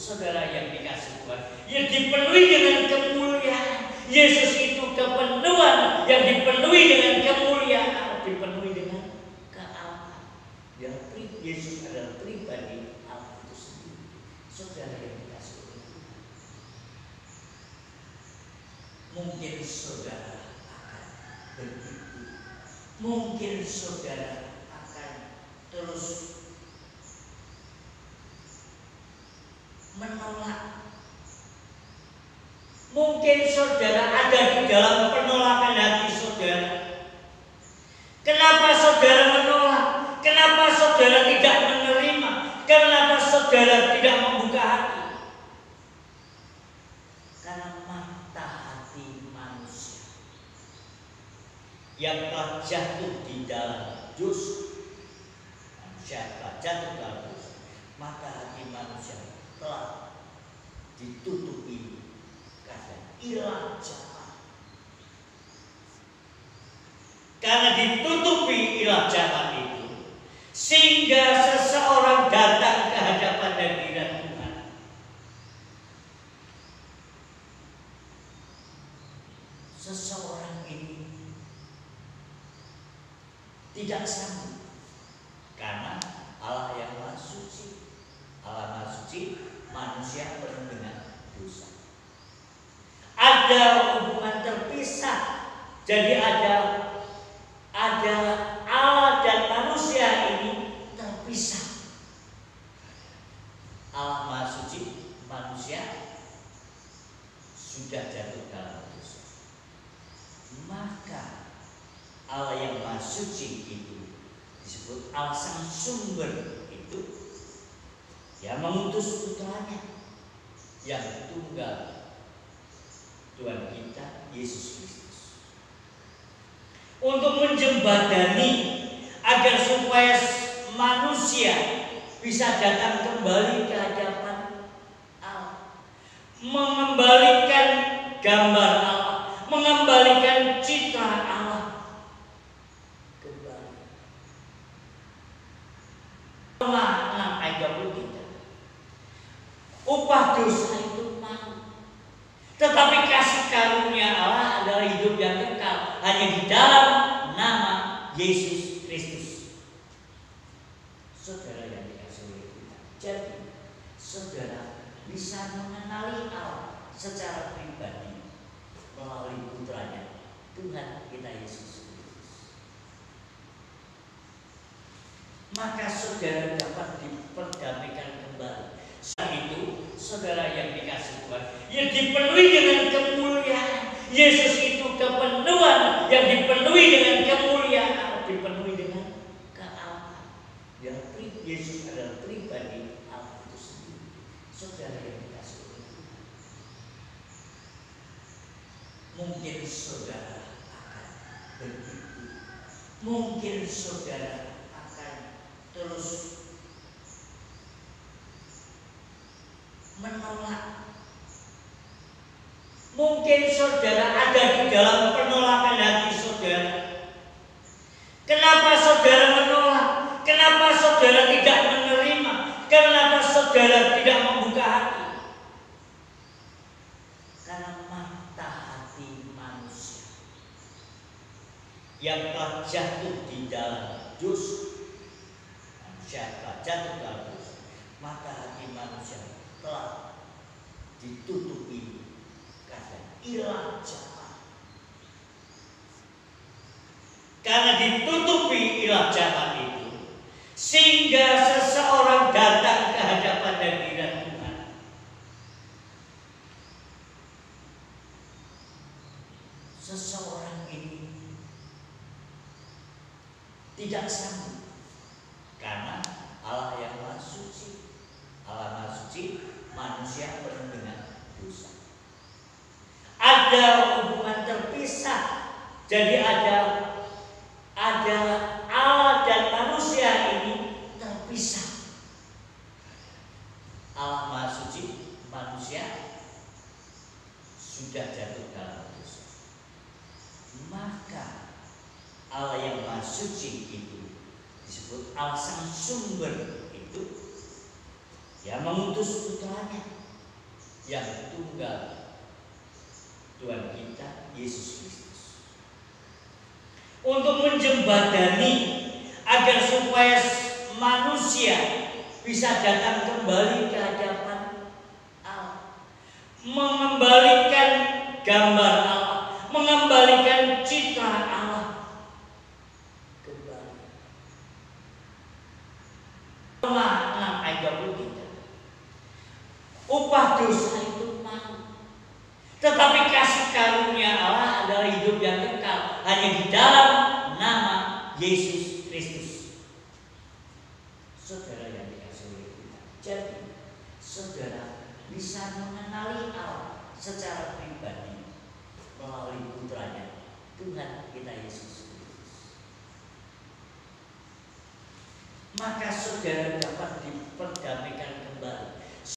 saudara yang dikasih Tuhan, yang dipenuhi dengan kemuliaan. Yesus itu kepenuhan yang dipenuhi dengan kemuliaan, dipenuhi dengan kealaman. Yesus adalah pribadi Allah itu sendiri. Saudara yang dikasih oleh Tuhan, mungkin saudara akan begitu, mungkin saudara akan terus menolak. Mungkin saudara ada di dalam penolakan hati saudara. Kenapa saudara menolak? Kenapa saudara tidak menerima? Kenapa saudara tidak membuka hati? Karena mata hati manusia yang telah jatuh di dalam dosa. Manusia telah jatuh dalam dosa. Mata hati manusia telah ditutupi karena ilah jahat. Karena ditutupi ilah jahat itu, sehingga seseorang datang ke hadapan hadirat Tuhan. Seseorang ini tidak sanggup, karena Allah yang Maha Suci. Allah Maha Suci, manusia penuh dengan dosa. Ada hubungan terpisah. Jadi ada Allah dan manusia ini terpisah. Allah Maha Suci, manusia sudah jatuh dalam dosa. Maka Allah yang Maha Suci itu disebut Allah sang sumber itu, yang mengutus putranya yang tunggal, Tuhan kita Yesus Kristus, untuk menjembatani agar supaya manusia bisa datang kembali ke hadapan Allah, mengembalikan gambar Allah, mengembalikan citra Allah kembali. Roma 6 ayat 23. Upah dosa itu maut, tetapi kasih karunia Allah adalah hidup yang kekal hanya di dalam nama Yesus Kristus. Saudara yang dikasihi oleh Tuhan, jadi saudara bisa mengenali Allah secara pribadi melalui putranya Tuhan kita Yesus Kristus. Maka saudara dapat diperdamaikan kembali. Saat itu saudara yang dikasihi Tuhan, yang dipenuhi dengan kemuliaan. Yesus itu kepenuhan yang dipenuhi dengan kemuliaan, dipenuhi dengan kealaman. Yesus adalah pribadi Allah itu sendiri. Saudara yang dikasihi oleh Tuhan, mungkin saudara akan begitu, mungkin saudara akan terus menolak. Mungkin saudara ada di dalam penolakan hati saudara. Kenapa saudara menolak? Kenapa saudara tidak menerima? Kenapa saudara tidak membuka hati? Karena mata hati manusia yang telah jatuh di dalam dosa. Manusia telah jatuh dalam dosa. Mata hati manusia telah ditutupi karena ilah jahat. Karena ditutupi ilah jahat itu, sehingga seseorang datang ke hadapan hadirat Tuhan. Seseorang ini tidak sanggup, karena Allah yang Maha Suci. Allah Maha Suci, manusia penuh dengan dosa. Ada hubungan terpisah. Jadi ada Allah dan manusia ini terpisah. Allah Maha Suci, manusia sudah jatuh dalam dosa. Maka Allah yang Maha Suci itu disebut Allah sang sumber itu, Dia mengutus putranya yang tunggal, Tuhan kita Yesus Kristus, untuk menjembatani agar supaya manusia bisa datang kembali ke hadapan Allah, mengembalikan gambar Allah, mengembalikan citra Allah kembali. Roma 6 ayat 23. Upah dosa itu maut, tetapi kasih karunia Allah adalah hidup yang kekal hanya di dalam nama Yesus Kristus. Saudara yang dikasihi oleh Tuhan, jadi saudara bisa mengenali Allah secara pribadi melalui putranya Tuhan kita Yesus Kristus. Maka saudara dapat diperdamaikan